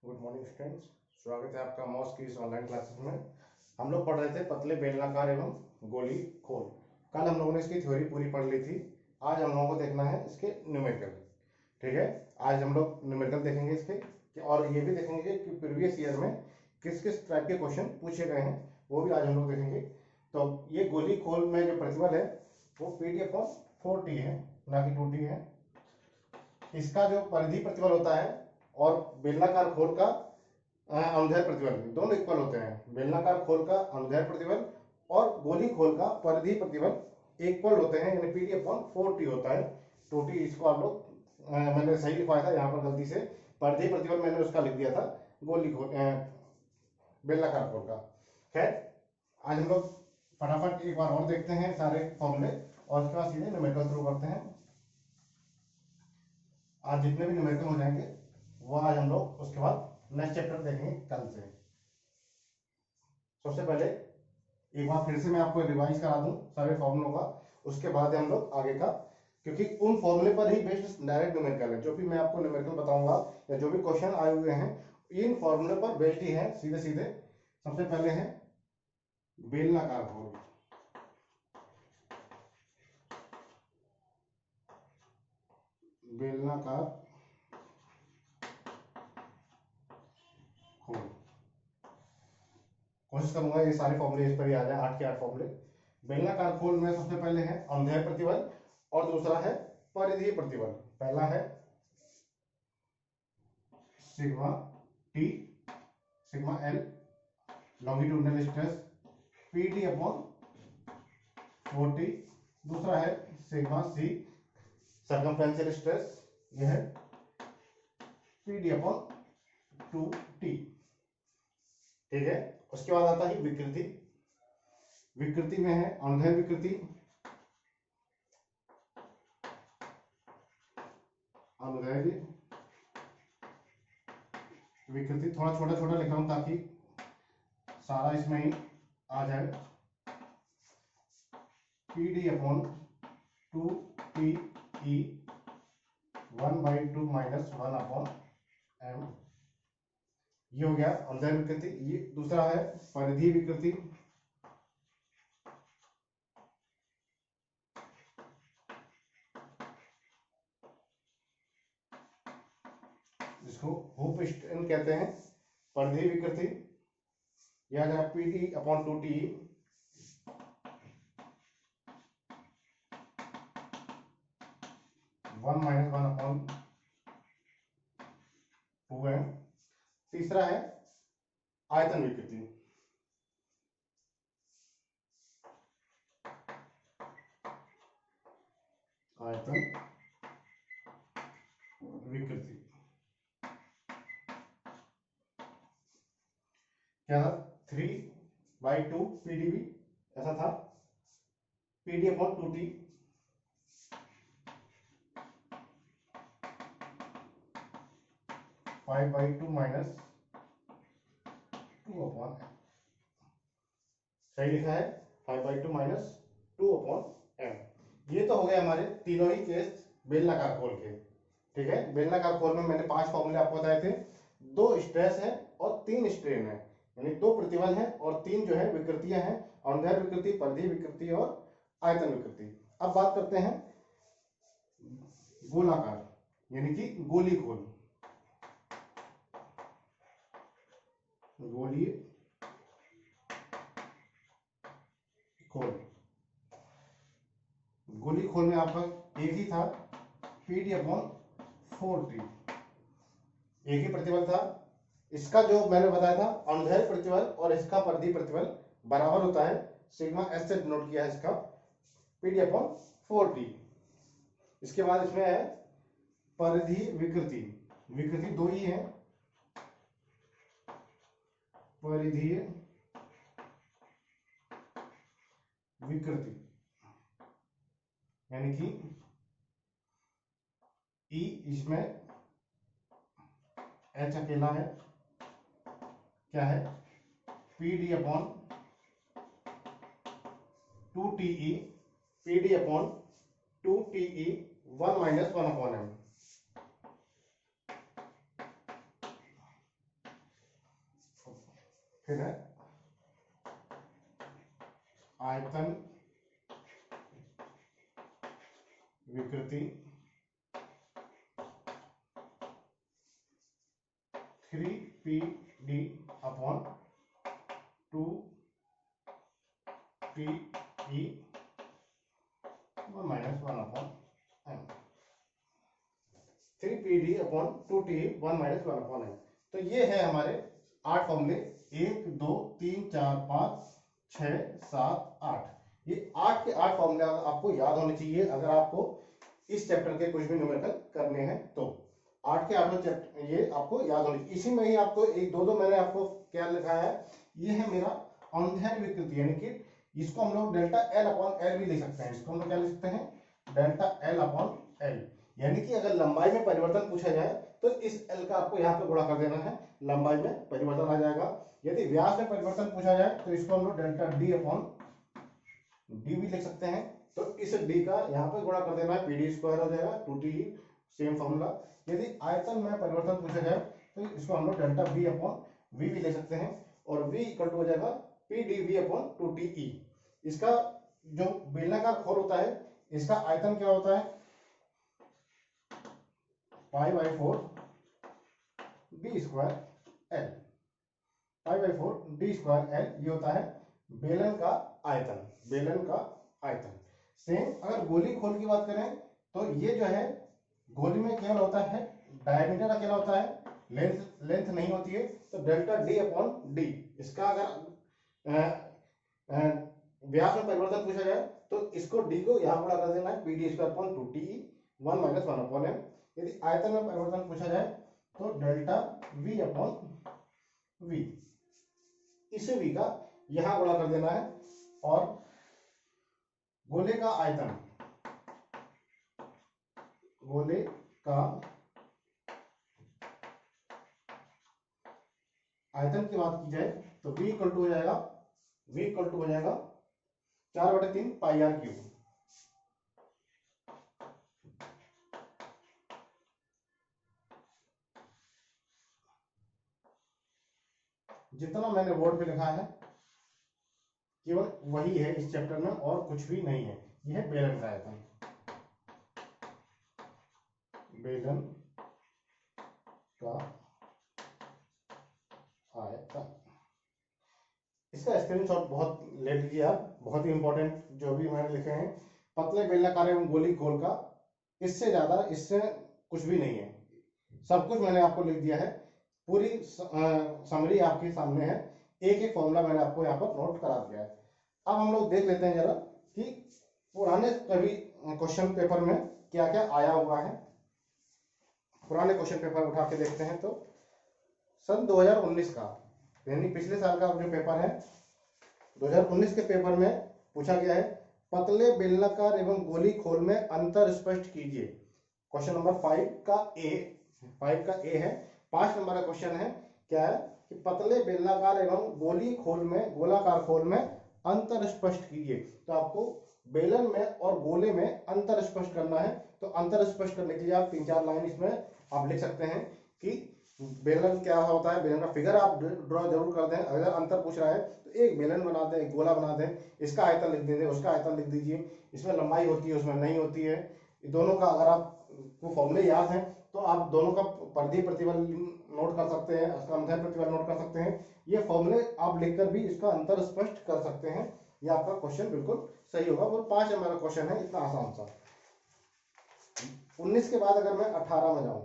Good morning students. स्वागत है आपका मॉस की इस ऑनलाइन क्लासेस में। हम लोग पढ़ रहे थे पतले बेलनाकार एवं गोली खोल। कल हम लोगों ने इसकी थ्योरी पूरी पढ़ ली थी। आज हम लोगों को देखना है इसके न्यूमेरिकल। ठीक है, आज हम लोग न्यूमेरिकल देखेंगे इसके और ये भी देखेंगे कि प्रीवियस ईयर में किस किस टाइप के क्वेश्चन पूछे गए हैं, वो भी आज हम लोग देखेंगे। तो ये गोली खोल में जो प्रतिबल है वो PD/4T है, ना कि 2T है। इसका जो परिधि प्रतिबल होता है और बेलनाकार खोल का अनुदैर्ध्य प्रतिबल दोनों इक्वल होते हैं। बेलनाकार खोल का अनुदैर्ध्य प्रतिबल और गोली खोल का परिधि प्रतिबल इक्वल होते हैं, यानी PD/4T होता है। 2T इसको आप लोग मैंने सही लिखवाया था, यहाँ पर गलती से परिधि प्रतिबल मैंने उसका लिख दिया था गोली खोल बेलनाकार खोल का। खैर, आज हम लोग फटाफट एक बार और देखते हैं सारे फॉर्मूले और उसके बाद सीधे न्यूमेरिकल शुरू करते हैं। आज जितने भी न्यूमेरिकल हो जाएंगे वो आज हम लोग उसके बाद नेक्स्ट चैप्टर देखेंगे कल से। सबसे पहले एक बार फिर से मैं आपको रिवाइज करा दूं सारे फॉर्मूलों का, उसके बाद हम लोग आगे का, क्योंकि उन फॉर्मूले पर ही बेस्ड डायरेक्ट न्यूमेरिकल है। जो भी मैं आपको न्यूमेरिकल बताऊंगा या जो भी क्वेश्चन आए हुए हैं इन फॉर्मूले पर बेस्ड ही है सीधे सीधे। सबसे पहले है बेलनाकार खोल। बेलनाकार खोल कोशिश करूंगा ये सारे फॉर्मूले इस पर ही आ जाए, 8 के 8 फॉर्मूले। बेलनाकार खोल में सबसे पहले है अनुदैर्ध्य प्रतिबल और दूसरा है परिधीय प्रतिबल। पहला है sigma T, sigma L longitudinal stress PD/4T। दूसरा है सिग्मा सी सर्कमफ्रेंशियल स्ट्रेस, यह है PD/2T। ठीक है, उसके बाद आता है विकृति। विकृति में है अनुदैर्ध्य विकृति, अनुदैर्ध्य विकृति थोड़ा छोटा छोटा लिख रहा हूं ताकि सारा इसमें ही आ जाए। PD/2TE 1/2 - 1/m। ये हो गया अनुदैर्ध्य विकृति। ये दूसरा है परिधीय विकृति। जिसको हुप स्ट्रेन कहते हैं, परिधीय विकृति। यह आ जाएगा PD/2TE 1 - 1/2m। तीसरा है आयतन विकृति। आयतन विकृति क्या था? 3/2 PdV ऐसा था। PD/2T 5/2 - 2/m। सही लिखा है, 5/2 - 2/m। ये तो हो गए हमारे तीनों ही केस बेलनाकार खोल के। ठीक है, बेलनाकार खोल में मैंने 5 फॉर्मूले आपको बताए थे। 2 स्ट्रेस है और 3 स्ट्रेन है, यानी 2 प्रतिबल है और 3 जो है विकृतियां हैं, अनुदैर्ध्य विकृति, परिधीय विकृति और आयतन विकृति। अब बात करते हैं गोलाकार, यानी कि गोली खोल। गोलीय खोल, गोली खोल में आपका एक ही था PD/4T, एक ही प्रतिबल था। इसका जो मैंने बताया था अनुदैर्ध्य प्रतिबल और इसका परिधीय प्रतिबल बराबर होता है, सिग्मा एस से डिनोट किया है इसका PD/4T। इसके बाद इसमें है परिधीय विकृति। विकृति 2 ही है, परिधीय विकृति, यानी कि E इसमें H अकेला है, क्या है PD/2TE, PD/2TE 1 - 1/m। फिर है आयतन विकृति 3PD upon 2TE minus 1 upon m। 3PD upon 2TE 1 minus 1 upon m। तो ये है हमारे 8 फॉर्मूले, 1 2 3 4 5 6 7 8। ये 8 के 8 फॉर्मूले आपको याद होने चाहिए अगर आपको इस चैप्टर के कुछ भी न्यूमेरिकल करने हैं तो। 8 के 8 चैप्टर ये आपको याद होने चाहिए। इसी में ही आपको एक दो मैंने आपको क्या लिखा है, ये है मेरा अंधेर विकृति, यानी कि इसको हम लोग डेल्टा एल अपॉन एल भी लिख सकते हैं। इसको हम लोग क्या लिख सकते हैं, डेल्टा एल अपॉन एल, यानी कि अगर लंबाई में परिवर्तन पूछा जाए तो इस एल का आपको यहाँ पे गुणा कर देना है, लंबाई में परिवर्तन आ जाएगा। यदि व्यास में परिवर्तन पूछा जाए तो इसको हम लोग डेल्टा डी अपॉन डी भी लिख सकते हैं। तो इस डी का यहाँ पे गुणा कर देना है, पीडी स्क्वायर हो जाएगा 2टी, सेम फॉर्मूला। यदि आयतन में परिवर्तन पूछा जाए तो इसको हम लोग डेल्टा बी अपॉन वी भी ले सकते हैं, और v इक्वल टू हो जाएगा पी डी वी अपॉन 2टी। इसका जो बेलनाकार खोल होता है इसका आयतन क्या होता है, π/4 D square L, π/4 D square L, ये होता है बेलन का आयतन, बेलन का आयतन। सेम अगर गोली खोल की बात करें तो ये जो है गोली में केवल होता है डायमीटर अकेला होता है, लेंथ नहीं होती है। तो डेल्टा डी अपॉन डी, इसका अगर व्यास में परिवर्तन पूछा जाए तो इसको डी को यहाँ गुणा कर देना है, पी डी स्क्वायर अपॉन 2टी 1 माइनस 1 अपॉन एम। यदि आयतन में परिवर्तन पूछा जाए तो डेल्टा वी अपॉन वी, इस वी का यहाँ गुणा कर देना है, और गोले का आयतन, गोले का आयतन की बात की जाए तो v इक्वल टू हो जाएगा, v इक्वल टू हो जाएगा 4/3 पाई आर क्यूब। जितना मैंने बोर्ड पे लिखा है केवल वही है इस चैप्टर में, और कुछ भी नहीं है। यह है बेलन का आयतन, बेलन का आयतन। इसका स्क्रीनशॉट बहुत ले लीजिए आप, बहुत ही इंपॉर्टेंट जो भी मैंने लिखे हैं। पतले बेलनाकार एवं गोली गोल का, इससे ज्यादा इससे कुछ भी नहीं है, सब कुछ मैंने आपको लिख दिया है। पूरी समरी आपके सामने है, एक एक फॉर्मूला मैंने आपको यहाँ पर नोट करा दिया है। अब हम लोग देख लेते हैं जरा कि पुराने कभी क्वेश्चन पेपर में क्या क्या आया हुआ है। पुराने क्वेश्चन पेपर उठा के देखते हैं तो सन 2019 का, यानी पिछले साल का जो पेपर है 2019 के पेपर में पूछा गया है, पतले बेलनाकार एवं गोली खोल में अंतर स्पष्ट कीजिए। क्वेश्चन नंबर 5 का ए है। 5 नंबर का क्वेश्चन है, क्या है कि पतले बेलनाकार एवं गोली खोल में, गोलाकार खोल में अंतर स्पष्ट कीजिए। तो आपको बेलन में और गोले में अंतर स्पष्ट करना है। तो अंतर स्पष्ट करने के लिए आप 3-4 लाइन इसमें आप लिख सकते हैं कि बेलन क्या होता है, बेलन का फिगर आप ड्रॉ जरूर कर दें। अगर अंतर पूछ रहा है तो एक बेलन बना दें, एक गोला बना दें, इसका आयतन लिख दीजिए, उसका आयतन लिख दीजिए, इसमें लंबाई होती है उसमें नहीं होती है। दोनों का अगर आपको फॉर्मूले याद है तो आप दोनों का परिधीय प्रतिबल नोट कर सकते हैं, उसका अंतर प्रतिबल नोट कर सकते हैं। ये फॉर्मूले आप लिखकर भी इसका अंतर स्पष्ट कर सकते हैं। ये आपका क्वेश्चन बिल्कुल सही होगा। वो 5 नंबर का क्वेश्चन है, इतना आसान सा। 19 के बाद अगर मैं 18 में जाऊं,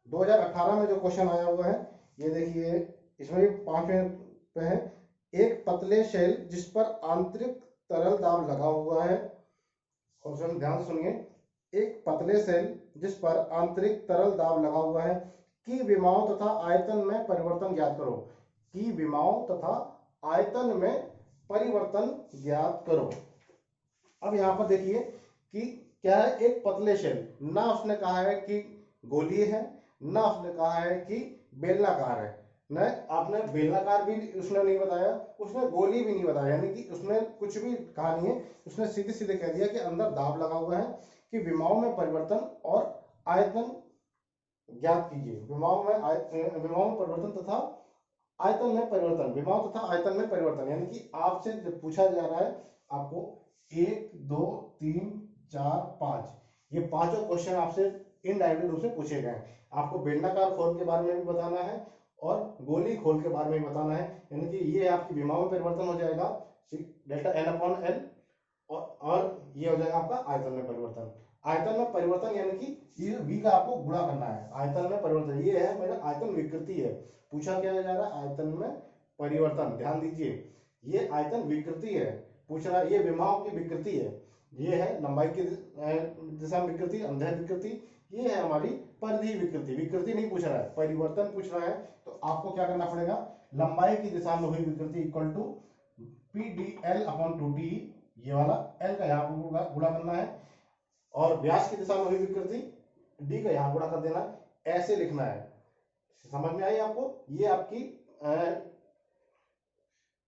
2018 में जो क्वेश्चन आया हुआ है ये देखिए, इसमें भी 5वें पे है, एक पतले शेल जिस पर आंतरिक तरल दाब लगा हुआ है। क्वेश्चन ध्यान से सुनिए, एक पतले शेल जिस पर आंतरिक तरल दाब लगा हुआ है की विमाओं तथा आयतन में परिवर्तन ज्ञात करो। की विमाओं तथा आयतन में परिवर्तन ज्ञात करो। अब यहाँ पर देखिए कि क्या है, एक पतले शेल, ना उसने कहा है कि गोलीय है, ना उसने कहा है कि बेलनाकार है, न आपने बेलनाकार भी उसने नहीं बताया, उसने गोली भी नहीं बताया, यानी कि उसने कुछ भी कहा नहीं है। उसने सीधे सीधे कह दिया कि अंदर दाब लगा हुआ है, कि विमाओं में परिवर्तन और आयतन ज्ञात कीजिए। विमाओं में परिवर्तन तथा आयतन में परिवर्तन, विमाओं तथा आयतन में परिवर्तन, यानी कि आपसे जब पूछा जा रहा है आपको 1 2 3 4 5, ये पांचों क्वेश्चन आपसे इनडायरेक्टली रूप से पूछे गए हैं। आपको बेलनाकार खोल के बारे में भी बताना है और गोली खोल के बारे में भी बताना है, यानी कि ये आपकी विमाओं में परिवर्तन हो जाएगा डेल्टा एन अपॉन एल, और ये हो जाएगा आपका आयतन में परिवर्तन। आयतन में परिवर्तन यानी कि ये v का आपको गुणा करना है। आयतन में परिवर्तन ये है मेरा आयतन विकृति है, पूछा क्या जा रहा है आयतन में परिवर्तन। ध्यान दीजिए ये आयतन विकृति है, पूछ रहा है ये विमाओं की विकृति है, ये है लंबाई की दिशा में विकृति, अंधेर विकृति, ये है हमारी परिधि विकृति। विकृति नहीं पूछ रहा है, परिवर्तन पूछ रहा है, तो आपको क्या करना पड़ेगा, लंबाई की दिशा में हुई विकृति equal to P D L upon 2t, ये वाला एल का यहाँ पर गुणा करना है, और व्यास की दिशा में हुई विकृति डी का यहाँ गुणा कर देना है, ऐसे लिखना है। समझ में आई आपको, ये आपकी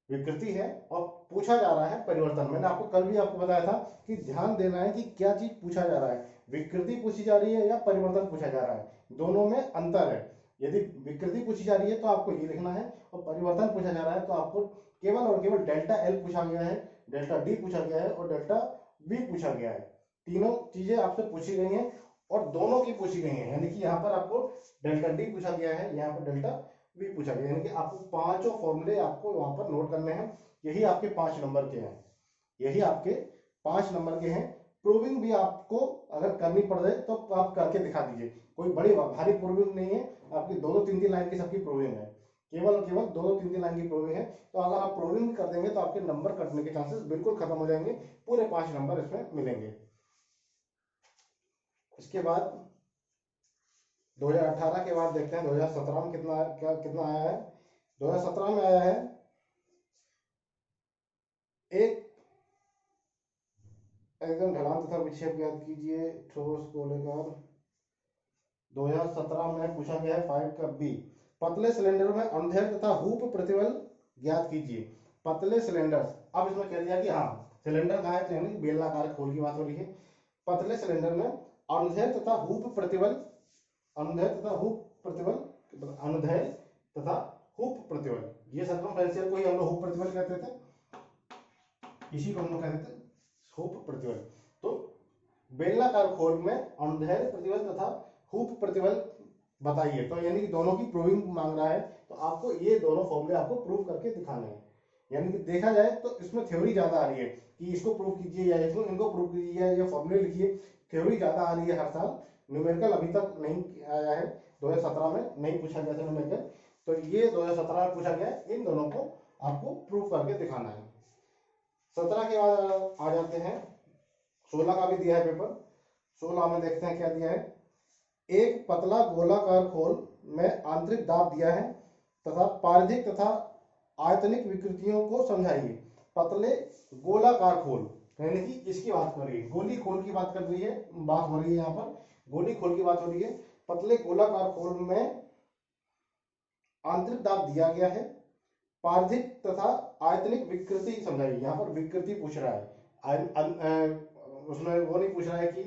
विकृति है और पूछा जा रहा है परिवर्तन। मैंने आपको कल भी आपको बताया था कि ध्यान देना है कि क्या चीज पूछा जा रहा है, विकृति पूछी जा रही है या परिवर्तन पूछा जा रहा है, दोनों में अंतर है। यदि विकृति पूछी जा रही है तो आपको ये लिखना है, और परिवर्तन पूछा जा रहा है तो आपको केवल और केवल डेल्टा एल पूछा गया है, डेल्टा डी पूछा गया है और डेल्टा बी पूछा गया है। तीनों चीजें आपसे पूछी गई हैं और दोनों की पूछी गई हैं, यानी कि यहाँ पर आपको डेल्टा डी पूछा गया है, यहाँ पर डेल्टा बी पूछा गया, यानी कि आपको पांचों फॉर्मूले आपको वहां पर नोट करने हैं। यही आपके 5 नंबर के हैं, यही आपके 5 नंबर के हैं। प्रूविंग भी आपको अगर करनी पड़ जाए तो आप करके दिखा दीजिए, कोई बड़ी भारी प्रूविंग नहीं है, आपकी 2-2 3-3 लाइन की सबकी प्रूविंग है, केवल और केवल 2-2 3-3 लाइन की प्रूविंग है। तो अगर आप प्रूविंग कर देंगे तो आपके नंबर कटने के चांसेस बिल्कुल खत्म हो जाएंगे, पूरे 5 नंबर इसमें मिलेंगे। इसके बाद 2018 के बाद देखते हैं 2017 में कितना आया है। 2017 में आया है एक एकदम ढलान तथा विक्षेप ज्ञात कीजिए ठोस गोलेकार। 2017 में पूछा गया है 5 का बी, पतले सिलेंडर में अंधेर तथा हूप प्रतिबल ज्ञात कीजिए। पतले सिलेंडर, अब इसमें कह दिया कि हाँ सिलेंडर कहा है तो यानी बेलनाकार खोल की बात हो रही है। पतले सिलेंडर में अंधेर तथा हूप प्रतिबल, अंधेर तथा हूप प्रतिबल, अंधेर तथा हूप प्रतिबल, ये सर्कमफ्रेंशियल को ही हम लोग हूप प्रतिबल कहते थे, इसी को हम लोग कहते थे हूप प्रतिबल। तो बेलनाकार खोल में अंधेर प्रतिबल तथा हूप प्रतिबल बताइए, तो यानी कि दोनों की प्रूविंग मांग रहा है, तो आपको ये दोनों फॉर्मूले आपको प्रूव करके दिखाने हैं। यानी कि देखा जाए तो इसमें थ्योरी ज्यादा आ रही है कि इसको प्रूव कीजिए या इसको इनको प्रूव कीजिए या फॉर्मूले लिखिए, थ्योरी ज्यादा आ रही है हर साल। न्यूमेरिकल अभी तक नहीं आया है, 2017 में नहीं पूछा गया था न्यूमेरिकल, तो ये 2017 में पूछा गया है, इन दोनों को आपको प्रूव करके दिखाना है। 17 के बाद आ जाते हैं, 16 का भी दिया है पेपर। 16 में देखते हैं क्या दिया है, एक पतला गोलाकार खोल में आंतरिक दाब दिया है तथा पारधिक तथा आयतनिक विकृतियों को समझाइए। पतले गोलाकार खोल यानी कि इसकी बात कर रही है, गोली खोल की बात कर रही है, बात हो रही है यहाँ पर गोली खोल की बात हो रही है। पतले गोलाकार खोल में आंतरिक दाब दिया गया है, पारधिक तथा आयतनिक विकृति समझाइए। यहाँ पर विकृति पूछ रहा है, उसमें वो नहीं पूछ रहा है कि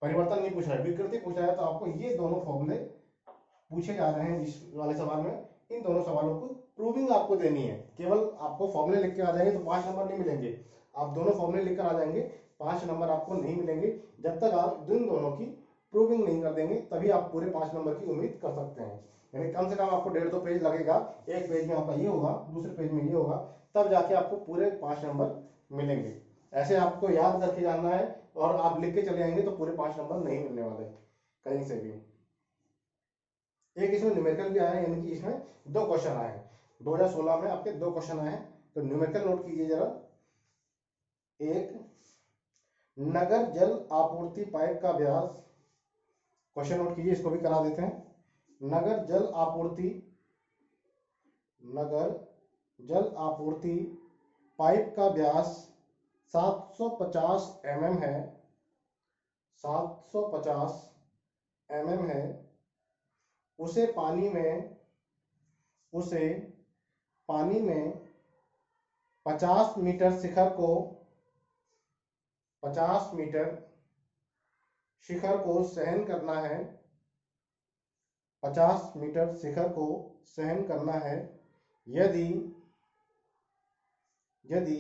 परिवर्तन नहीं पूछ रहा है, विकृति पूछ रहा है। तो आपको ये दोनों फॉर्मूले पूछे जा रहे हैं इस वाले सवाल में, इन दोनों सवालों को प्रूविंग आपको देनी है। केवल आपको फॉर्मूले लिख के आ जाएंगे तो 5 नंबर नहीं मिलेंगे, आप दोनों फॉर्मूले लिख कर आ जाएंगे 5 नंबर आपको नहीं मिलेंगे, जब तक आप इन दोनों की प्रूविंग नहीं कर देंगे, तभी आप पूरे 5 नंबर की उम्मीद कर सकते हैं। यानी कम से कम आपको 1.5-2 पेज लगेगा, एक पेज में आपका ये होगा, दूसरे पेज में ये होगा, तब जाके आपको पूरे 5 नंबर मिलेंगे। ऐसे आपको याद करके जाना है और आप लिख के चले आएंगे तो पूरे 5 नंबर नहीं मिलने वाले कहीं से भी। एक इसमें न्यूमेरिकल भी आया है, यानी कि इसमें 2 क्वेश्चन आए हैं, 2016 में आपके 2 क्वेश्चन आए हैं, तो न्यूमेरिकल नोट कीजिए जरा। एक, नगर जल आपूर्ति पाइप का व्यास, क्वेश्चन नोट कीजिए, इसको भी करा देते हैं। नगर जल आपूर्ति, नगर जल आपूर्ति पाइप का व्यास 750 mm है, 750 mm है, उसे पानी में 50 मीटर शिखर को 50 मीटर शिखर को सहन करना है, 50 मीटर शिखर को सहन करना है यदि यदि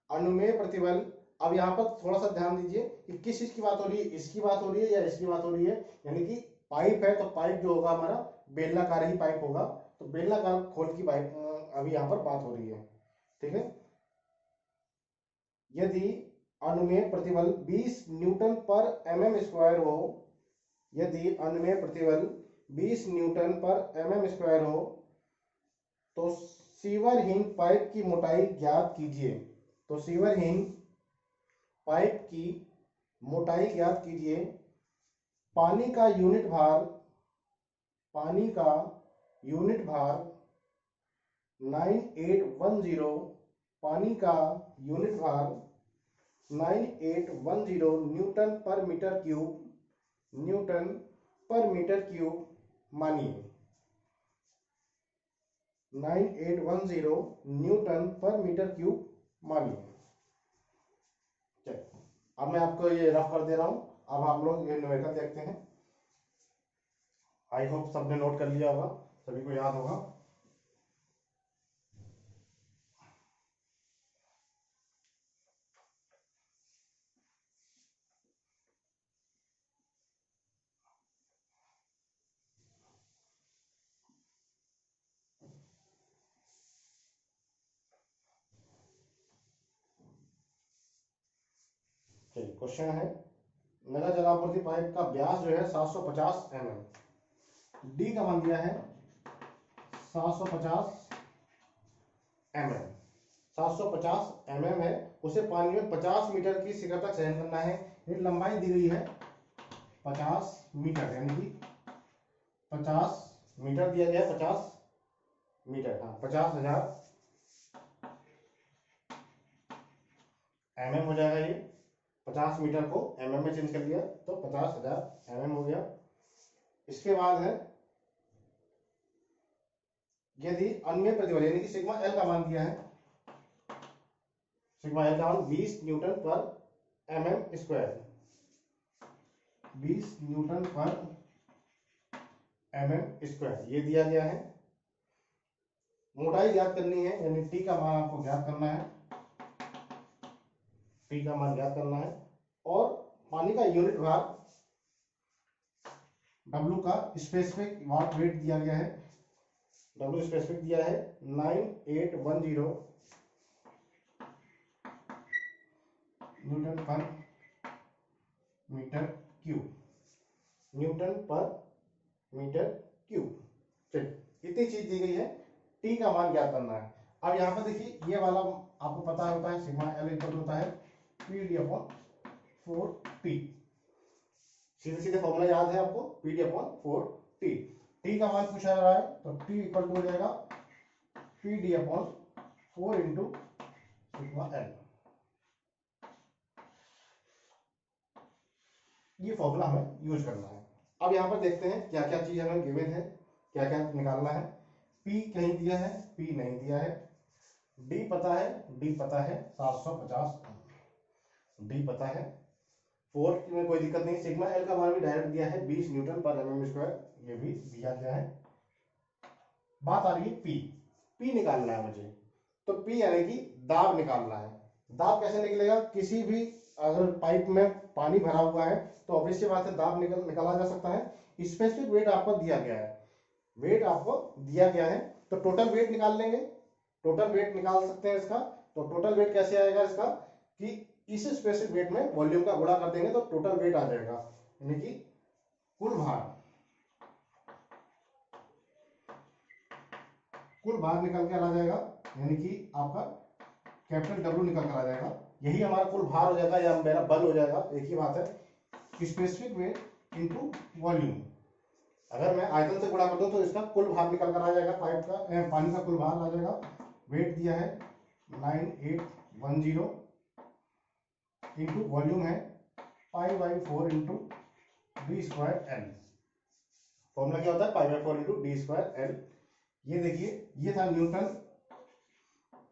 अनुमेय प्रतिबल। अब यहाँ पर थोड़ा सा ध्यान दीजिए कि किस चीज की बात हो रही है, इसकी बात हो रही है या इसकी बात हो रही है। यानी कि पाइप है तो पाइप जो होगा हमारा बेलनाकार ही पाइप होगा, तो बेलनाकार खोल की पाइप अभी यहाँ पर बात हो रही है। ठीक है, यदि अनुमेय प्रतिबल 20 न्यूटन पर एमएम स्क्वायर हो, यदि अनुमेय प्रतिबल 20 न्यूटन पर एमएम स्क्वायर हो तो सीवरहीन पाइप की मोटाई ज्ञात कीजिए। तो सीवरहीन पाइप की मोटाई ज्ञात कीजिए। पानी का यूनिट भार, पानी का यूनिट भार 9810, पानी का यूनिट भार 9810 न्यूटन पर मीटर क्यूब, न्यूटन पर मीटर क्यूब मानिए। 9810 न्यूटन पर मीटर क्यूब मानिए। चलिए, अब मैं आपको ये रफ कर दे रहा हूं। अब आप लोग ये न्यूमेरिकल देखते हैं। आई होप सबने नोट कर लिया होगा, सभी को याद होगा। चलिए, क्वेश्चन है नगर जलापूर्ति पाइप का व्यास जो है 750 mm, डी का मान दिया है 750 mm, 750 mm है। उसे पानी में 50 मीटर की शिखर तक सहन करना है। ये लंबाई दी गई है 50 मीटर, यानी कि 50 मीटर दिया गया है, 50 मीटर, हाँ 50,000 mm हो जाएगा। ये 50 मीटर को mm में चेंज कर लिया तो 50,000 mm हो गया। इसके बाद है यदि अन्य प्रतिबल यानी कि सिग्मा एल का मान दिया है, सिग्मा एल का मान 20 न्यूटन पर mm स्क्वायर, 20 न्यूटन पर mm स्क्वायर ये दिया गया है। मोटाई ज्ञात करनी है, यानी टी का मान आपको ज्ञात करना है, टी का मान ज्ञात करना है। और पानी का यूनिट भार W का स्पेसिफिक वाट वेट दिया गया है, W स्पेसिफिक दिया है 9810 न्यूटन पर मीटर क्यूब, न्यूटन पर मीटर क्यूब। चलिए, इतनी चीज दी गई है, टी का मान ज्ञात करना है। अब यहाँ पर देखिए ये वाला आपको पता होता है, सिग्मा एल इक्वल होता है पी डी अपॉन 4t। सीधे सीधे फॉर्मूला याद है आपको, P D upon 4t। T का मान पूछा जा रहा है तो टी इक्वल टू हो जाएगा P D upon 4 into sigma L. ये फॉर्मूला हमें यूज करना है। अब यहाँ पर देखते हैं क्या क्या चीज हमें गिवन है, क्या क्या निकालना है। P कहीं दिया है, P नहीं दिया है। D पता है, D पता है 750, D पता है। 4 में कोई दिक्कत नहीं। सिग्मा एल का मान भी डायरेक्ट दिया है 20 न्यूटन पर mm स्क्वायर, ये भी दिया गया है। बात आ रही है P, P निकालना है मुझे। तो P यानी कि दाब निकालना है। दाब कैसे निकलेगा, किसी भी अगर पाइप में पानी भरा हुआ है तो ऑब्वियस सी बात है दाब निकाला जा सकता है। स्पेसिफिक वेट आपको दिया गया है, वेट आपको दिया गया है तो टोटल वेट निकाल लेंगे, टोटल वेट निकाल सकते हैं इसका। तो टोटल वेट कैसे आएगा इसका कि इस स्पेसिफिक वेट में वॉल्यूम का गुणा कर देंगे तो टोटल वेट आ जाएगा, यानी कि कुल भार, कुल भार निकल के आ जाएगा, यानी कि आपका कैपिटल डब्ल्यू निकल कर आ जाएगा। यही हमारा कुल भार हो जाएगा या मेरा बल हो जाएगा, एक ही बात है। स्पेसिफिक वेट इनटू वॉल्यूम, अगर मैं आयतन से गुणा कर दूं तो इसका कुल भार निकल कर आ जाएगा, पाइप का पानी का कुल भार आ जाएगा। वेट दिया है 9810 इंटू वॉल्यूम है π/4 into D square L. Formula क्या होता है, π/4 इंटू डी स्क्वायर एल। ये देखिए ये था न्यूटन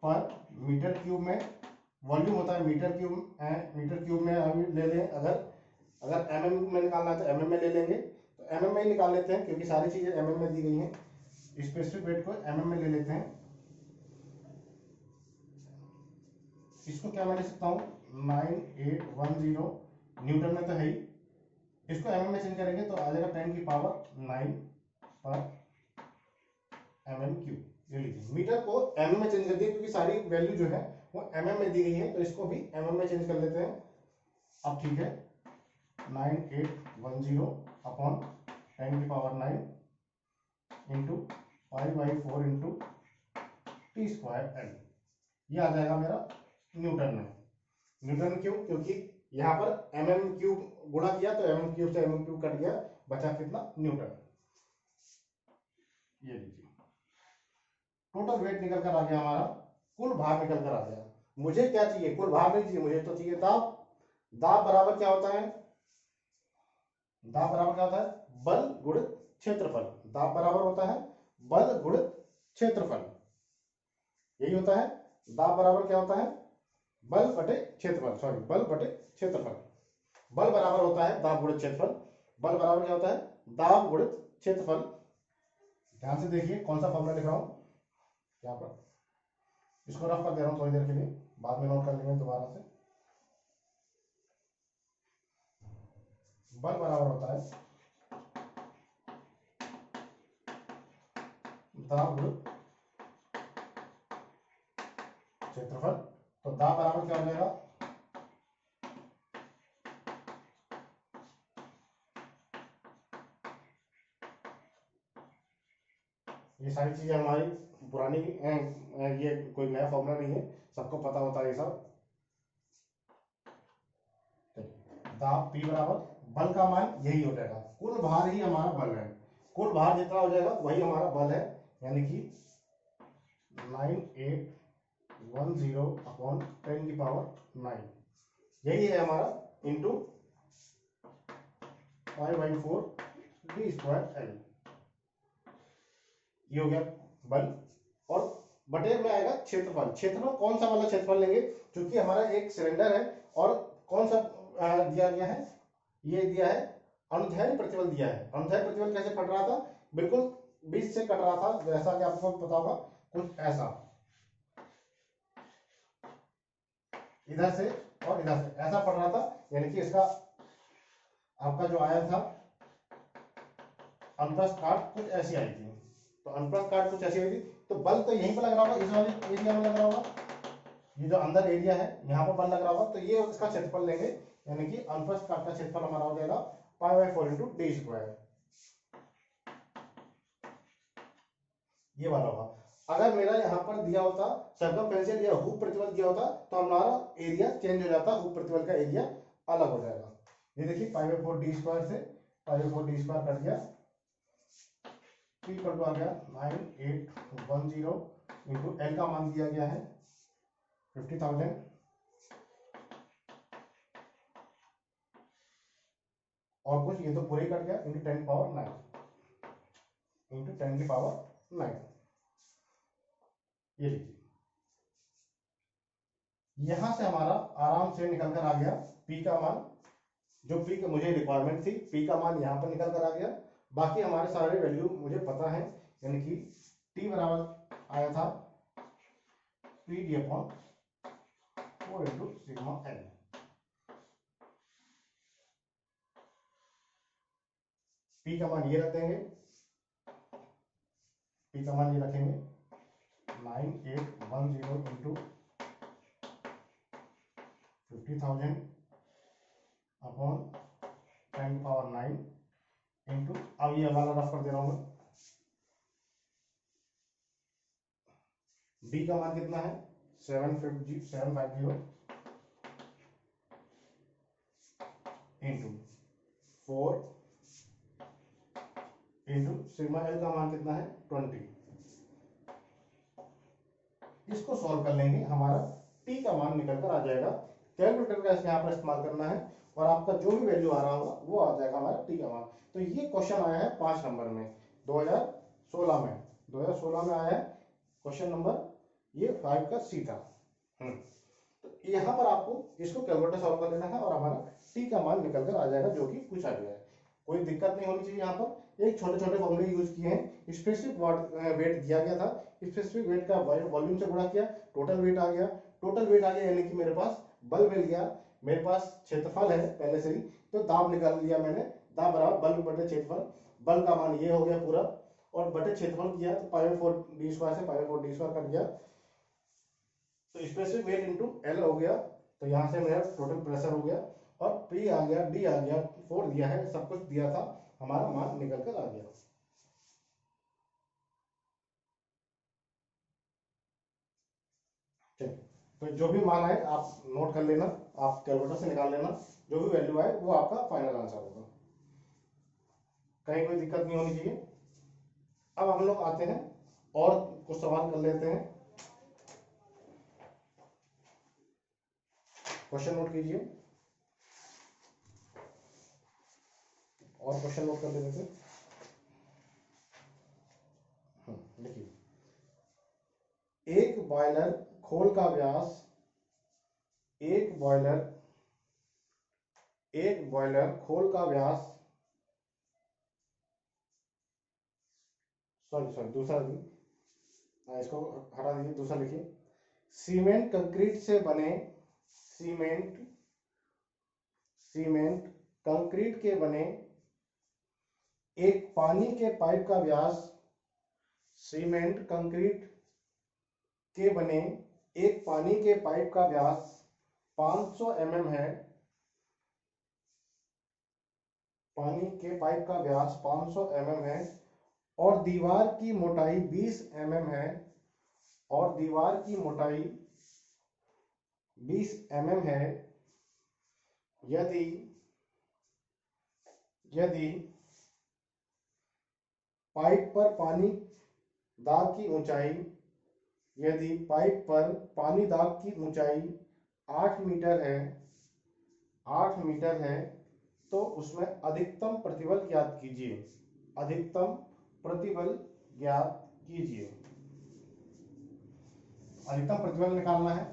पर मीटर क्यूब में, वॉल्यूम होता है मीटर क्यूब, मीटर क्यूब में अभी ले लें। अगर एमएम में निकालना है तो एमएम में ले लेंगे। तो एमएम में ही निकाल लेते हैं क्योंकि सारी चीजें mm में दी गई हैं। स्पेसिफिक वेट को mm में ले लेते हैं। इसको क्या मैं ले सकता हूँ 9810 न्यूटन में तो है ही, इसको mm में चेंज करेंगे तो आ जाएगा 10 की पावर 9 पर mm क्यूब। ले लीजिए मीटर को mm में चेंज कर दिया क्योंकि सारी वैल्यू जो है वो mm में दी गई है, तो इसको भी mm में चेंज कर लेते हैं। अब ठीक है 9810 अपॉन 10 की power 9 into pi by 4 into T square L, ये आ जाएगा मेरा न्यूटन में। न्यूटन क्यों? क्योंकि यहाँ पर mm क्यूब गुणा किया तो mm क्यूब से mm क्यूब कट गया, बचा कितना न्यूटन। ये लीजिए टोटल वेट निकल कर आ गया हमारा, कुल भार निकल कर आ गया। मुझे क्या चाहिए? कुल भार नहीं चाहिए, मुझे तो चाहिए दाब। दाब बराबर क्या होता है? दाब बराबर क्या होता है? बल गुणित क्षेत्रफल। दाब बराबर होता है बल गुणित क्षेत्रफल, यही होता है। दाब बराबर क्या होता है? बल बटे क्षेत्रफल, सॉरी बल बटे क्षेत्रफल। बल बराबर होता है दाब गुणित क्षेत्रफल। बल बराबर क्या होता है? दाब गुणित क्षेत्रफल। ध्यान से देखिए कौन सा फॉर्मूला लिख रहा हूं यहाँ पर, इसको रफ कर दे रहा हूं थोड़ी देर के लिए, बाद में नोट कर लेंगे दोबारा से। बल बराबर होता है दाब गुणित क्षेत्रफल। तो दाब बराबर क्या हो जाएगा? ये सारी चीजें हमारी पुरानी ये कोई नया फॉर्मूला नहीं है, सबको पता होता है ये सब। दाब P बराबर बल का मान यही हो जाएगा, कुल भार ही हमारा बल है। कुल भार जितना हो जाएगा वही हमारा बल है, यानी कि 9810 अपॉन 10 की पावर 9, यही है हमारा, into pi by 4 D square L. ये हो गया बल, और बटे में आएगा क्षेत्रफल। क्षेत्रफल कौन सा वाला क्षेत्रफल लेंगे? क्योंकि हमारा एक सिलेंडर है और कौन सा दिया गया है? ये दिया है अनुदैर्ध्य प्रतिबल दिया है। अनुदैर्ध्य प्रतिबल कैसे फट रहा था? बिल्कुल बीच से कट रहा था, जैसा कि आपको पता होगा कुछ ऐसा, इधर से और इधर से ऐसा पड़ रहा था, यानी कि इसका आपका जो आया था अनुप्रस्थ काट कुछ ऐसी आई थी। तो अनुप्रस्थ काट कुछ ऐसी आई थी, तो बल तो यहीं पर लग रहा होगा, इस वाले एरिया में लग रहा होगा, ये जो अंदर एरिया है यहाँ पर बल लग रहा होगा, तो ये इसका क्षेत्रफल लेंगे, यानी कि अनुप्रस्थ काट का क्षेत्रफल हमारा हो जाएगा pi by 4 into D square, ये वाला होगा। अगर मेरा यहाँ पर दिया होता सर्कमफ्रेंशियल या हुक प्रतिबल दिया होता तो हमारा एरिया चेंज हो जाता, हुक प्रतिबल का एरिया अलग हो जाएगा। ये देखिए पाई बाई 4 डी स्क्वायर से pi by 4 D square cut गया, P इक्वल टू आ गया 9810 इंटू एल का मान दिया गया है 50,000 और कुछ, ये तो पूरे ही कट गया, इंटू 10 पावर 9 इंटू 10 की पावर 9। ये लीजिए यहां से हमारा आराम से निकल कर आ गया P का मान, जो P का मुझे रिक्वायरमेंट थी, P का मान यहां पर निकल कर आ गया। बाकी हमारे सारे वैल्यू मुझे पता है, यानी कि T बराबर आया था P D upon 4 into sigma L. P का मान ये रख देंगे, P का मान ये रखेंगे 9810 इंटू 50,000 अपॉन 10 पावर 9 इंटू, अब ये वाला रफ कर दे रहा हूं मैं, B का मान कितना है 750 इंटू 4 इंटू सिग्मा एल का मान कितना है 20। इसको सॉल्व कर लेंगे, हमारा T का मान निकल कर आ जाएगा। कैलकुलेटर का यहाँ पर इस्तेमाल करना है और आपका जो भी वैल्यू आ रहा होगा वो आ जाएगा हमारा T का मान। तो ये क्वेश्चन आया है 5 नंबर में 2016 में, 2016 में आया है क्वेश्चन नंबर ये 5 का सी था। तो यहाँ पर आपको इसको कैलकुलेटर सॉल्व कर लेना है और हमारा T का मान निकल कर आ जाएगा जो कि पूछा गया है। कोई दिक्कत नहीं होनी चाहिए। यहाँ पर एक छोटे छोटे फॉर्मूले यूज किए हैं। स्पेसिफिक वेट दिया गया था, स्पेसिफिक वेट का वॉल्यूम से गुणा किया, टोटल वेट आ गया। टोटल वेट आ गया यानी कि मेरे पास बल मिल गया, मेरे पास क्षेत्रफल है पहले से ही, तो दाब निकाल लिया मैंने। दाब बराबर बल बटे क्षेत्रफल, बल का मान ये हो गया पूरा, और बटे क्षेत्रफल किया तो π/4d² से π/4d² कट गया, तो स्पेसिफिक वेट इंटू एल हो गया। तो यहाँ से मेरा टोटल प्रेशर हो गया, और पी आ गया, डी आ गया, 4 दिया है, सब कुछ दिया था, हमारा मान निकल कर आ गया। चलिए, तो जो भी मान आए आप नोट कर लेना, आप कैलकुलेटर से निकाल लेना, जो भी वैल्यू आए वो आपका फाइनल आंसर होगा, कहीं कोई दिक्कत नहीं होनी चाहिए। अब हम लोग आते हैं और कुछ सवाल कर लेते हैं। क्वेश्चन नोट कीजिए, और क्वेश्चन नोट कर लेते थे। देखिए, एक बॉयलर खोल का व्यास, एक बॉयलर खोल का व्यास, सॉरी दूसरा भी, इसको हटा दीजिए, दूसरा लिखिए। सीमेंट कंक्रीट से बने, सीमेंट कंक्रीट के बने एक पानी के पाइप का व्यास, सीमेंट कंक्रीट के बने एक पानी के पाइप का व्यास 500 mm है, पानी के पाइप का व्यास 500 mm है, और दीवार की मोटाई 20 mm है, और दीवार की मोटाई 20 mm है। यदि पाइप पर पानी दाग की ऊंचाई, यदि पाइप पर पानी दाग की ऊंचाई 8 मीटर है, 8 मीटर है, तो उसमें अधिकतम प्रतिबल ज्ञात कीजिए, अधिकतम प्रतिबल ज्ञात कीजिए। अधिकतम प्रतिबल निकालना है।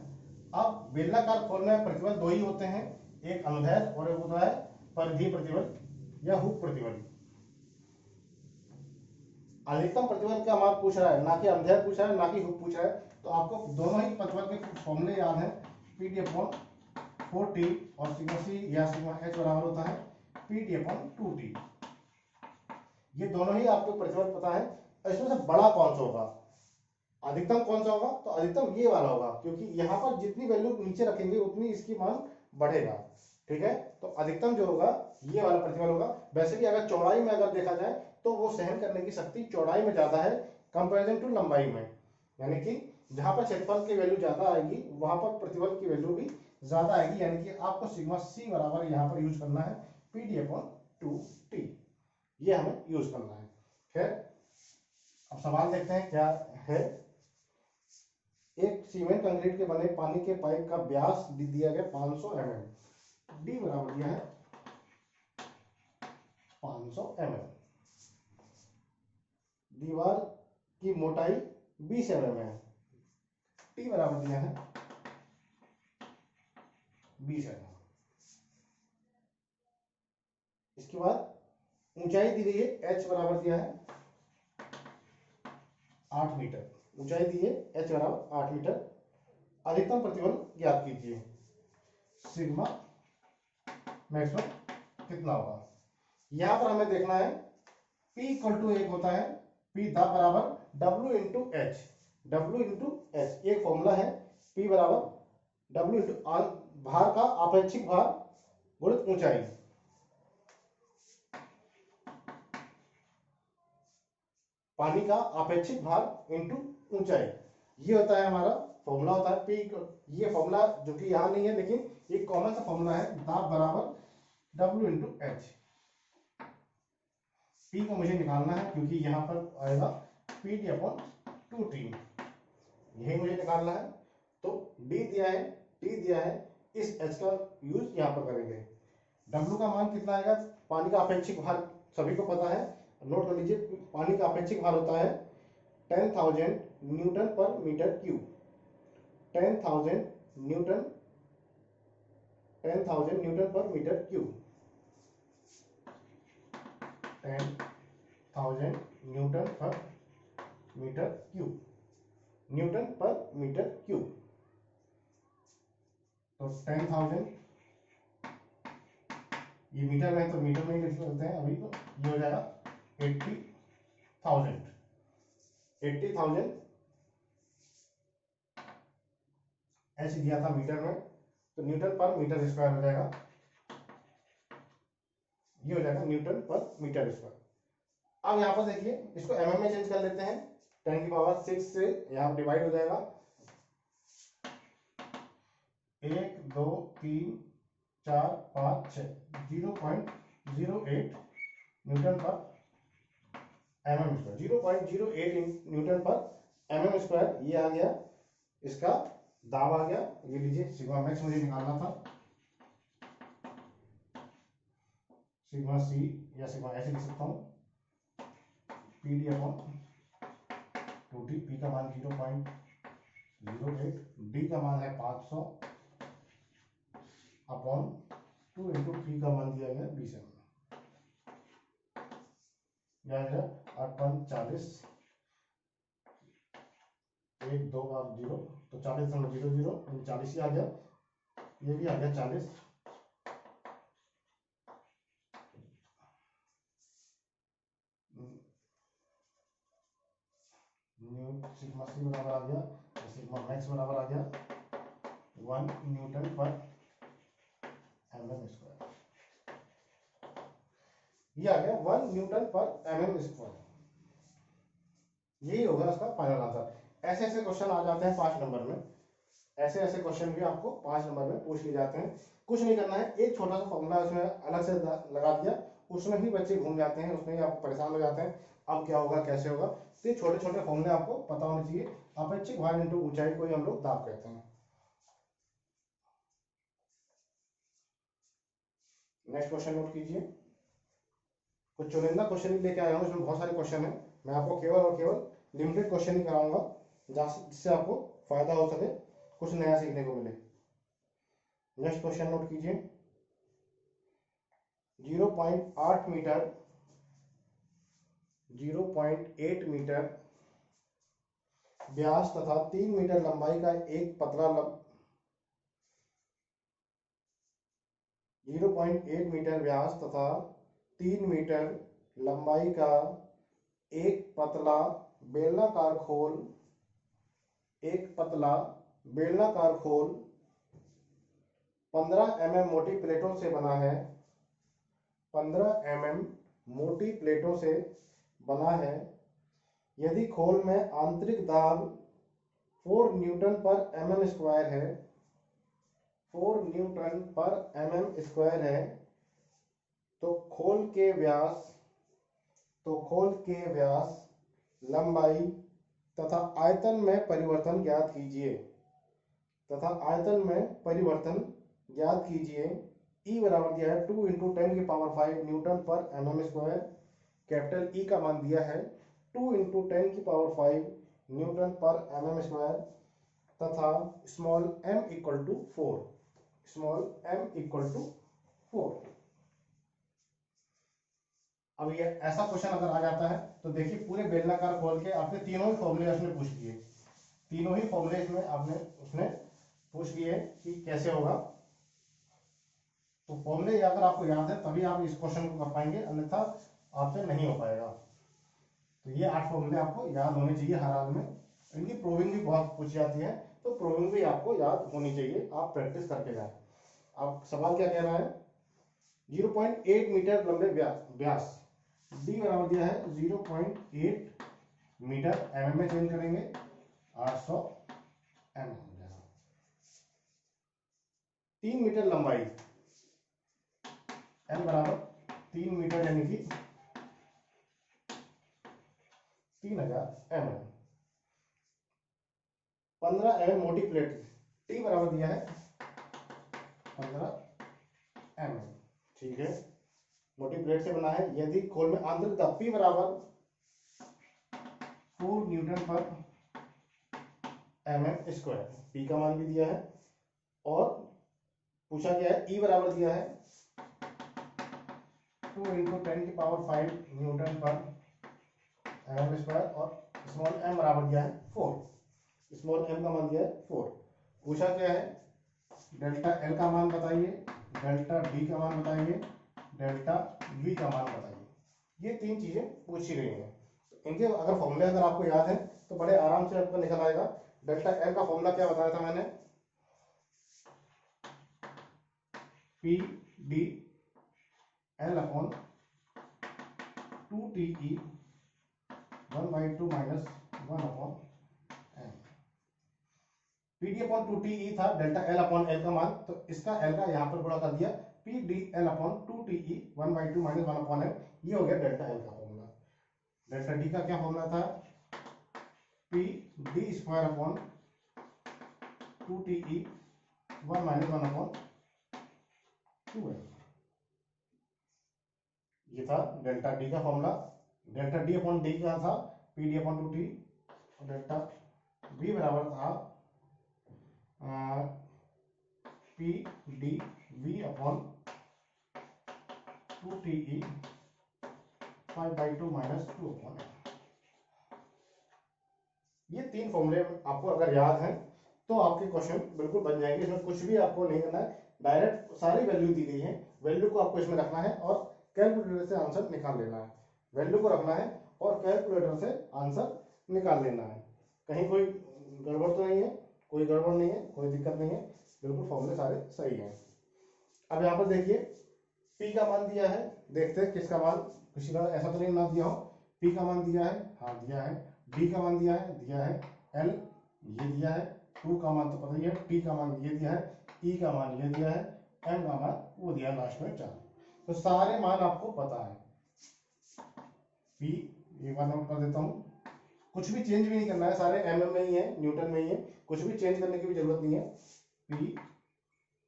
अब बेलनाकार खोल में प्रतिबल दो ही होते हैं, एक अनुदैर्ध्य और एक होता है परिधीय प्रतिबल या हुक प्रतिबल। अधिकतम प्रतिबल का मान पूछ रहा है, ना कि अनुदैर्ध्य पूछ रहा है, ना कि हुक पूछ रहा है, तो आपको दोनों ही प्रतिबल के फॉर्मूले याद है। PD/4T और सिग्मा C या सिग्मा H बराबर होता है PD/2T। ये दोनों ही आपको प्रतिबल पता है। इसमें से बड़ा कौन सा होगा, अधिकतम कौन सा होगा, तो अधिकतम ये वाला होगा, क्योंकि यहाँ पर जितनी वैल्यू नीचे रखेंगे उतनी इसकी मान बढ़ेगा। ठीक है, तो अधिकतम जो होगा ये वाला प्रतिबल होगा। वैसे भी अगर चौड़ाई में अगर देखा जाए तो वो सहन करने की शक्ति चौड़ाई में ज्यादा है कंपेरिजन टू लंबाई में, यानी कि जहां पर क्षेत्रफल की वैल्यू ज्यादा आएगी वहां पर प्रतिबल की वैल्यू भी ज्यादा आएगी, यानी कि आपको सिग्मा C बराबर यहाँ पर यूज करना है PD/2T, ये हमें यूज करना है। फिर अब सवाल देखते हैं क्या है। एक सीमेंट कंक्रीट के बने पानी के पाइप का व्यास दिया गया 500 mm, डी बराबर दिया है 500 mm, दीवार की मोटाई 20 mm है, टी बराबर दिया है 20 mm। इसके बाद ऊंचाई दी गई है, h बराबर दिया है 8 मीटर, ऊंचाई दी है h बराबर 8 मीटर। अधिकतम प्रतिबल ज्ञात कीजिए, सिग्मा मैक्सिमम कितना होगा। यहां पर हमें देखना है P = एक होता है, P दा बराबर W into H, W into H एक फॉर्मूला है। P बराबर W इंटू भार का आपेक्षिक भार गुणित ऊंचाई, पानी का आपेक्षिक भार इंटू ऊंचाई, ये होता है हमारा फॉर्मूला होता है। P ये फॉर्मूला जो कि यहाँ नहीं है लेकिन एक कॉमन सा फॉर्मूला है, दाब बराबर W इंटू एच। P को मुझे निकालना है क्योंकि यहाँ पर आएगा PD/2T, यही मुझे निकालना है। तो D दिया है, T दिया है, इस H का यूज यहाँ पर करेंगे। W का मान कितना आएगा, पानी का अपेक्षिक भार सभी को पता है, नोट कर लीजिए। पानी का अपेक्षिक भार होता है 10,000 न्यूटन पर मीटर क्यूब, 10,000 न्यूटन पर मीटर क्यूब। 10,000 न्यूटन पर मीटर क्यूब, न्यूटन पर मीटर क्यूब। तो 10,000, ये मीटर में तो मीटर में ही लिख लेते हैं अभी, तो ये हो जाएगा 80,000। 80,000 एच दिया था मीटर में, तो न्यूटन पर मीटर स्क्वायर हो जाएगा, ये हो जाएगा न्यूटन पर मीटर स्क्वायर। अब यहाँ पर देखिए इसको एमएम में चेंज कर लेते हैं, 10⁶ से यहाँ डिवाइड हो जाएगा, 1 2 3 4 5 6, 0.08 न्यूटन पर एमएम स्क्वायर, 0.08 न्यूटन पर एमएम स्क्वायर। ये आ गया इसका दाब आ गया। ये लीजिए सिग्मा मैक्स मुझे निकालना था, सिग्मा सी या सिग्मा ऐसे लिख सकता हूँ, PD अपॉन 2T, P का मान 0.08, D का मान है 500 अपॉन 2 इंटू P का मान दिया गया 20 mm, यह आ गया 8.40, 1 2 बार 0, तो 40.00, 40 ही आ गया, ये भी आ गया 40। सिग्मा सी बराबर आ गया, सिग्मा मैक्स बराबर आ गया 1 न्यूटन पर एमएम स्क्वायर, ये आ गया 1 न्यूटन पर एमएम स्क्वायर। यही होगा इसका फाइनल आंसर। ऐसे ऐसे क्वेश्चन आ जाते हैं 5 नंबर में, ऐसे ऐसे क्वेश्चन भी आपको 5 नंबर में पूछ लिए जाते हैं। कुछ नहीं करना है, एक छोटा सा फॉर्मूला उसमें अलग से लगा दिया, उसमें ही बच्चे घूम जाते हैं, उसमें ही आप परेशान हो जाते हैं, अब क्या होगा कैसे होगा। तो ये छोटे छोटे फॉर्मूले आपको पता होने चाहिए। अपेक्षिक भार इंटू ऊंचाई को ही हम लोग दाब कहते हैं। नेक्स्ट क्वेश्चन नोट कीजिए, कुछ चुनिंदा क्वेश्चन ही लेके आया हूँ, इसमें बहुत सारे क्वेश्चन है, मैं आपको केवल और केवल लिमिटेड क्वेश्चन ही कराऊंगा जिससे आपको फायदा हो सके, कुछ नया सीखने को मिले। नेक्स्ट क्वेश्चन नोट कीजिए, 0.8 मीटर 0.8 मीटर व्यास तथा 3 मीटर लंबाई का एक पतला 0.8 मीटर व्यास तथा 3 मीटर लंबाई का एक पतला बेलनाकार खोल, एक पतला बेलनाकार खोल 15 mm मोटी प्लेटों से बना है, 15 mm मोटी प्लेटों से बना है। यदि खोल में आंतरिक दाब 4 न्यूटन पर mm स्क्वायर है, 4 न्यूटन पर mm स्क्वायर है, तो खोल के व्यास लंबाई तथा आयतन में परिवर्तन ज्ञात कीजिए, E बराबर दिया है 2 × 10⁵ न्यूटन पर mm स्क्वायर, कैपिटल E का मान दिया है 2 × 10⁵ न्यूटन पर mm स्क्वायर, तथा स्मॉल m = 4, स्मॉल m = 4। अब ये ऐसा क्वेश्चन अगर आ जाता है तो देखिए पूरे बेलनाकार खोल के आपने तीनों ही फॉर्मूले उसने पूछ लिए, तीनों ही फॉर्मूले इसमें आपने उसने पूछ लिए कि कैसे होगा। तो फॉर्मूले अगर आपको याद है तभी आप इस क्वेश्चन को कर पाएंगे, अन्यथा आपसे नहीं हो पाएगा। तो ये 8 फॉर्मूले आपको याद होने चाहिए हर हाल में। इनकी प्रूविंग भी बहुत पूछी जाती है, तो प्रूविंग भी आपको याद होनी चाहिए, आप प्रैक्टिस करके जाए। अब सवाल क्या कह रहा है, 0.8 मीटर लंबे व्यास, डी बराबर दिया है 0.8 मीटर, mm में चेंज करेंगे 800 mm हो जाएगा। 3 मीटर लंबाई, l बराबर 3 मीटर यानी कि 3000 mm, 15 mm मोटी प्लेट, T बराबर दिया है 15 mm, ठीक है, मोटी प्लेट से बना है। यदि खोल में आंतरिक दाब P बराबर 4 न्यूटन पर mm स्क्वायर, P का मान भी दिया है और पूछा गया है E बराबर दिया है 2 इंटू 10⁵ न्यूटन पर एम स्क्वायर, और स्मॉल एम बराबर दिया है 4। स्मॉल एम का मान दिया है 4। पूछा क्या है, डेल्टा एल का मान बताइए, डेल्टा डी का मान बताइए, डेल्टा वी का मान बताइए। ये 3 चीजें पूछी गई हैं। इनके अगर फॉर्मूले अगर आपको याद है तो बड़े आराम से आपको निकल आएगा। डेल्टा एल का फॉर्मूला क्या बताया था मैंने, P D L upon 2TE 1/2 minus 1 upon M. P D upon 2TE था डेल्टा एल अपॉन एल का मान, तो इसका एल का यहाँ पर गुणा कर दिया, P D L upon 2TE 1/2 minus 1 upon M. ये हो गया डेल्टा एल का फॉर्मूला। डेल्टा डी का क्या फॉर्मूला था, P D square upon 2TE 1 minus 1 upon 2m। ये था डेल्टा डी का formula. Delta D upon D का था पी डी अपॉन 2T, और डेल्टा वी बराबर था P D V upon 2TE 5/2 minus 2 upon M. ये 3 फॉर्मूले आपको अगर याद हैं तो आपके क्वेश्चन बिल्कुल बन जाएंगे। इसमें कुछ भी आपको नहीं करना है, डायरेक्ट सारी वैल्यू दी गई है, वैल्यू को आपको इसमें रखना है और कैलकुलेटर से आंसर निकाल लेना है। वैल्यू को रखना है और कैलकुलेटर से आंसर निकाल लेना है। कहीं कोई गड़बड़ तो नहीं है, कोई गड़बड़ नहीं है, कोई दिक्कत नहीं है, बिल्कुल फॉर्मूले सारे सही हैं। अब यहाँ पर देखिए पी का मान दिया है, देखते हैं किसका मान, किसी का ऐसा तो नहीं ना दिया हो। पी का मान दिया है, हाँ दिया है। डी का मान दिया है, एल ये दिया है, 2 का मान तो पता ही है, टी का मान ये दिया है, ई का मान ये दिया है, एम का मान वो दिया है लास्ट में 4। तो सारे मान आपको पता है। पी एक बार नोट कर देता हूँ, कुछ भी चेंज भी नहीं करना है, सारे एम में ही है, न्यूटन में ही है, कुछ भी चेंज करने की भी जरूरत नहीं है। पी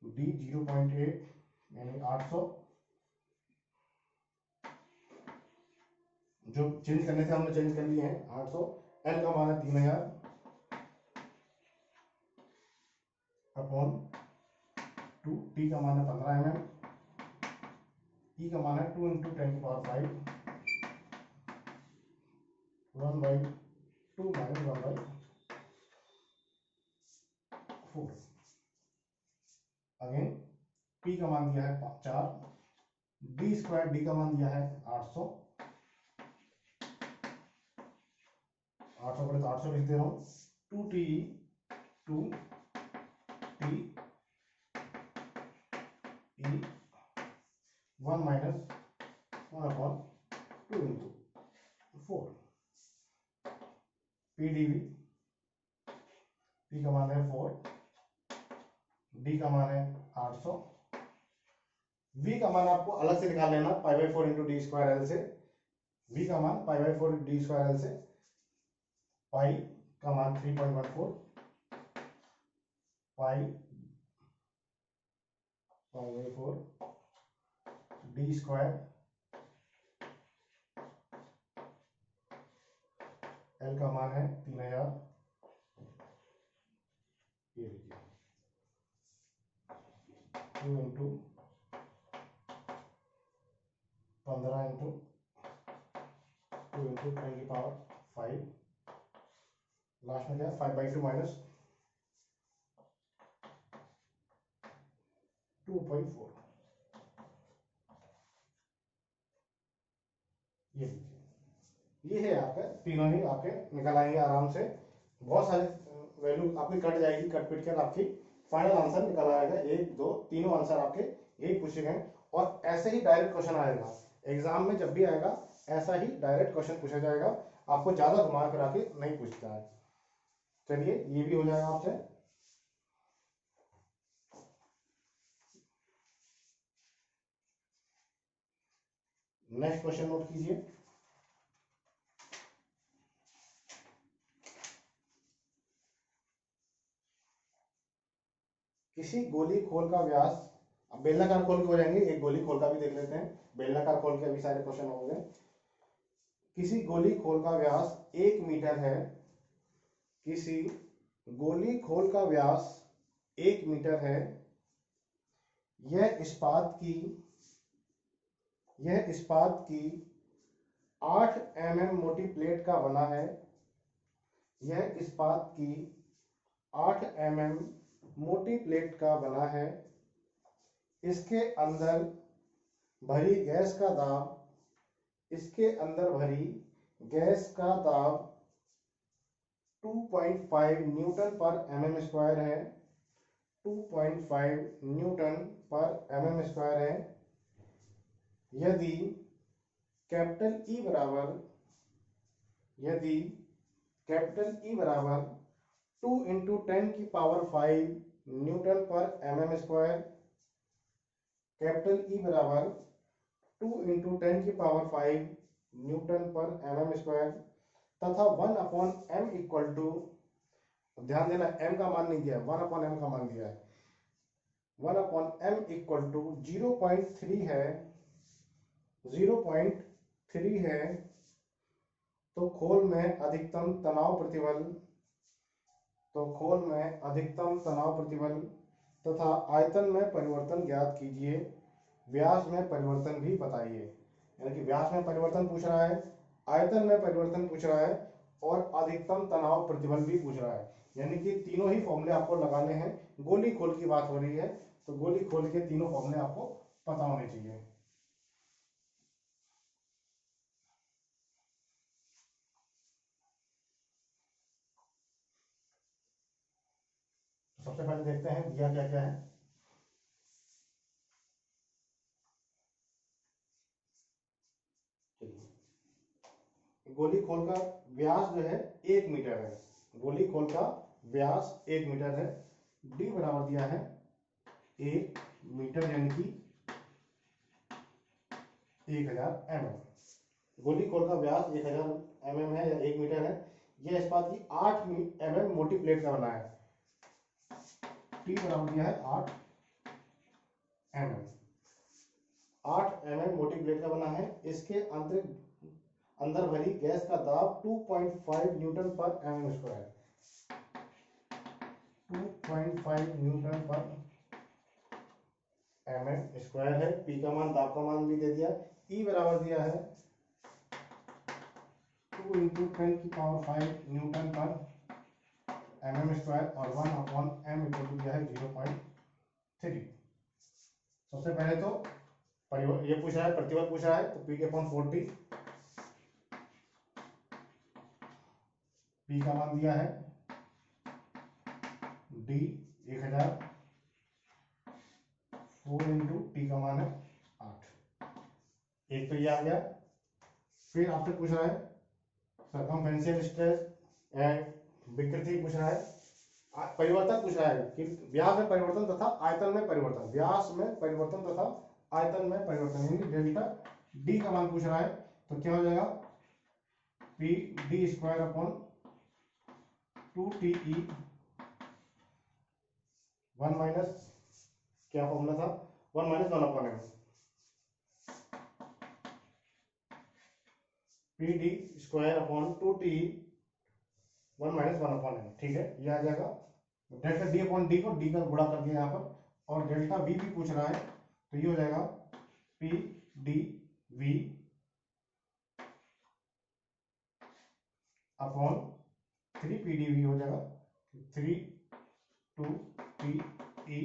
डी 0.8 यानी 800, जो चेंज करने थे हमने चेंज कर लिए हैं 800। एल का मान है 3000 अपॉन 2, टी का मान है 15 mm, ई का मान है 2 इंटू 10⁵ 1/2 माइनस 1/4। अगेन पी का मान दिया है 4, डी स्क्वायर डी का मान दिया है 800, 800 बड़े तो 800 लिख दे रहा हूँ, 2TE 2TE 1 minus 1 upon 2 into 4। PDV P का मान है 4, डी का मान है 800, वी का मान आपको अलग से निकाल लेना π/4 इंटू डी स्क्वायर एल से। वी का मान π/4 डी स्क्वायर एल से, पाई का मान 3.14, π/4 डी स्क्वायर एल का मान है 3000। ये देखिए 2 इंटू 15 इंटू 2 इंटू 10⁵, लास्ट में क्या 5/2 माइनस 2.4। ये है आपके तीनों ही आपके निकल आएंगे आराम से। बहुत सारी वैल्यू आपकी कट जाएगी, कट पिट कर आपकी फाइनल आंसर निकल आएगा। 1 2 तीनों आंसर आपके यही पूछे गए, और ऐसे ही डायरेक्ट क्वेश्चन आएगा एग्जाम में, जब भी आएगा ऐसा ही डायरेक्ट क्वेश्चन पूछा जाएगा, आपको ज्यादा घुमा फिरा के नहीं पूछता है। चलिए ये भी हो जाएगा आपसे। नेक्स्ट क्वेश्चन नोट कीजिए। किसी गोली खोल का व्यास, अब बेलनाकार खोल के हो जाएंगे, एक गोली खोल का भी देख लेते हैं, बेलनाकार खोल के अभी सारे क्वेश्चन होंगे। किसी गोली खोल का व्यास 1 मीटर है, किसी गोली खोल का व्यास 1 मीटर है, यह इस्पात की यह इस्पात की 8 mm मोटी प्लेट का बना है। यह इस्पात की 8 mm मोटी प्लेट का बना है। इसके अंदर भरी गैस का दाब इसके अंदर भरी गैस का दाब 2.5 न्यूटन पर mm स्क्वायर है। 2.5 न्यूटन पर mm स्क्वायर है। यदि कैपिटल ई बराबर यदि कैपिटल ई बराबर 2 इंटू 10⁵ न्यूटन पर mm स्क्वायर, कैपिटल ई बराबर 2 इंटू 10⁵ न्यूटन पर mm स्क्वायर तथा 1/m इक्वल टू, ध्यान देना m का मान नहीं दिया, 1/m का मान दिया है। 1/m इक्वल टू 0.3 है, 0.3 है। तो खोल में अधिकतम तनाव प्रतिबल तथा आयतन में परिवर्तन ज्ञात कीजिए। व्यास में परिवर्तन भी बताइए। यानी कि व्यास में परिवर्तन पूछ रहा है, आयतन में परिवर्तन पूछ रहा है और अधिकतम तनाव प्रतिबल भी पूछ रहा है। यानी कि तीनों ही फॉर्मूले आपको लगाने हैं। गोली खोल की बात हो रही है तो गोली खोल के तीनों फॉर्मूले आपको पता होने चाहिए। सबसे पहले देखते हैं दिया क्या क्या है। गोली खोल का व्यास जो है 1 मीटर है। गोली खोल का व्यास 1 मीटर है। डी बराबर दिया है 1 मीटर यानी कि 1000 mm। गोली खोल का व्यास 1000 mm है या 1 मीटर है। यह इस्पात की 8 mm मोटी प्लेट का बना है। टी बराबर दिया है 8 mm। 8 mm मोटी प्लेट का बना है। इसके अंदर भरी गैस का दाब 2.5 न्यूटन पर mm स्क्वायर, 2.5 न्यूटन पर mm स्क्वायर है। पी का मान, दाब का मान भी दे दिया। ई बराबर दिया है 2 इंटू 10⁵ न्यूटन पर mm स्क्वायर और 1/m इक्वल टू दिया है 0.3। सबसे पहले तो ये पूछ रहा है, प्रतिबल पूछ रहा है, तो P/40, P का मान दिया है D 1000, 4 इंटू टी का मान है 8। एक तो ये आ गया। फिर आपसे पूछ रहा है सरकमफेरेंशियल स्ट्रेस एंड विकृति पूछ रहा है, परिवर्तन पूछ रहा है कि व्यास में परिवर्तन तथा आयतन में परिवर्तन, व्यास में परिवर्तन तथा आयतन में परिवर्तन, यानी डेल्टा डी का मान पूछ रहा है। तो क्या हो जाएगा P D square upon 2TE 1 minus, क्या फॉर्मूला था, 1 minus 1/m, P D square upon 2TE 1 minus 1/m। ठीक है, ये आ जाएगा। डेल्टा डी अपॉन डी को डी का गुणा कर दिया यहाँ पर, और डेल्टा वी भी पूछ रहा है तो ये हो जाएगा P D V upon 3 PdV हो जाएगा 3 2TE।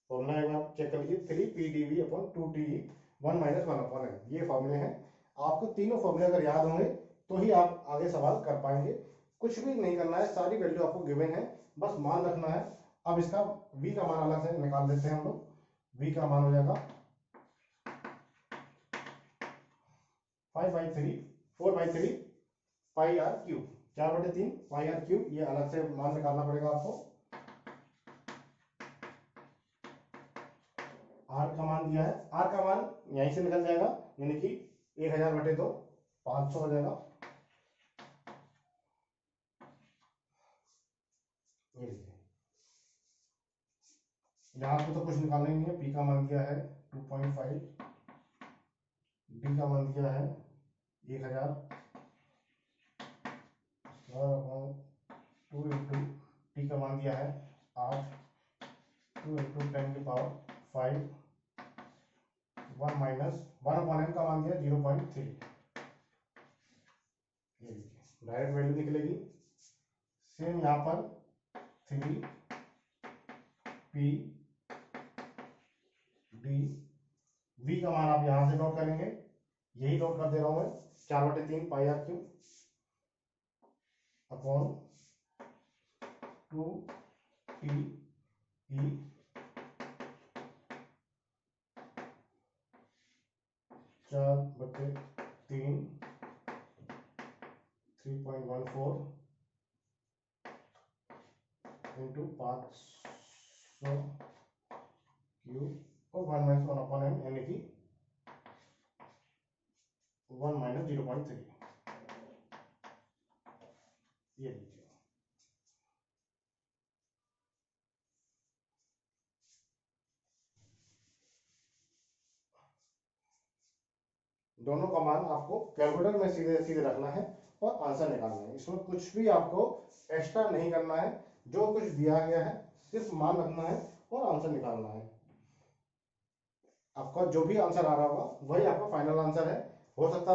फॉर्मूला एक बार चेक कर लीजिए, 3 PdV upon 2TE 1 minus 1/m। ये फॉर्मूले हैं। आपको तीनों फॉर्मूले अगर याद होंगे तो ही आप आगे सवाल कर पाएंगे। कुछ भी नहीं करना है, सारी वैल्यू आपको गिवन है, बस मान रखना है। अब इसका v का मान अलग से निकाल देते हैं हम लोग। v का मान हो जाएगा 4/3 pi R cube, 4/3 pi R cube. ये अलग से मान निकालना पड़ेगा आपको। आर का मान दिया है, आर का मान यहीं से निकल जाएगा, यानी कि 1000/2 500 हो जाएगा। ये लीजिए, यहाँ पे तो कुछ निकालना ही नहीं है। पी का मान दिया है 2.5, डी का मान दिया है 1000 2 इंटू टी का मान दिया है 8, 2 इंटू 10⁵, 1 माइनस 1/n का मान दिया 0.3। ये देखिए डायरेक्ट वैल्यू निकलेगी। सेम यहाँ पर 3 पी डी वी का मान आप यहां से नोट करेंगे, यही नोट कर दे रहा हूं मैं, 4/3 pi R cube upon 2 T E 4/3 3.14 into 500 cube और 1 - 1/n यानी कि 1 - 0.3। ये लीजिए दोनों का मान आपको कैलकुलेटर में सीधे सीधे रखना है और आंसर निकालना है। इसमें कुछ भी आपको एक्स्ट्रा नहीं करना है, जो कुछ दिया गया है सिर्फ मान रखना है और आंसर निकालना है। आपका जो भी आंसर आ रहा होगा वही आपका फाइनल आंसर है। हो सकता है